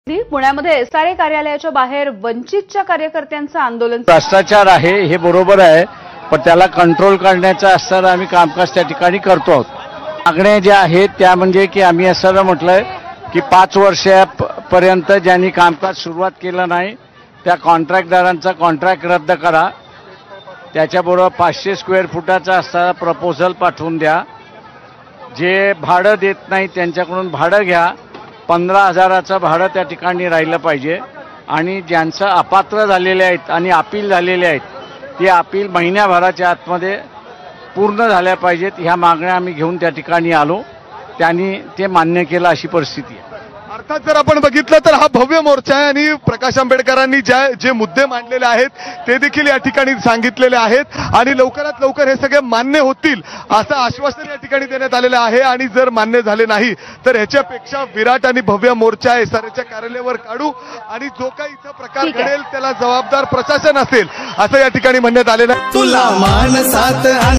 पुण्यामध्ये एसआरए कार्यालयाच्या बाहेर वंचितच्या कार्यकर्त्यांचं आंदोलन. भ्रष्टाचार आहे हे बरोबर आहे, पण त्याला कंट्रोल करण्याचं असताना आम्ही कामकाज त्या ठिकाणी करतो आहोत. मागण्या ज्या आहेत त्या म्हणजे की आम्ही असं म्हटलंय की 5 वर्षापर्यंत ज्यांनी कामकाज सुरुवात केलं नाही त्या कॉन्ट्रॅक्टदारांचा कॉन्ट्रॅक्ट रद्द करा. त्याच्याबरोबर 500 स्क्वेअर फुटाचा असणारा प्रपोजल पाठवून द्या. जे भाडं देत नाही त्यांच्याकडून भाडं घ्या. 15,000चं भाडं त्या ठिकाणी राहिलं पाहिजे. आणि ज्यांचं अपात्र झालेले आहेत आणि अपील झालेले आहेत ते अपील महिन्याभराच्या आतमध्ये पूर्ण झाल्या पाहिजेत. ह्या मागण्या आम्ही घेऊन त्या ठिकाणी आलो. त्यांनी ते मान्य केलं अशी परिस्थिती आहे. अर्थात जर आपण बघितलं तर हा भव्य मोर्चा आहे आणि प्रकाश आंबेडकरांनी जे मुद्दे मांडलेले आहेत ते देखील या ठिकाणी सांगितलेले आहेत आणि लवकरात लवकर हे सगळे मान्य होतील असं आश्वासन या ठिकाणी देण्यात आलेलं आहे. आणि जर मान्य झाले नाही तर ह्याच्यापेक्षा विराट आणि भव्य मोर्चा एसआरएच्या कार्यालयावर काढू आणि जो काही इथं प्रकार घडेल त्याला जबाबदार प्रशासन असेल असं या ठिकाणी म्हणण्यात आलेलं आहे.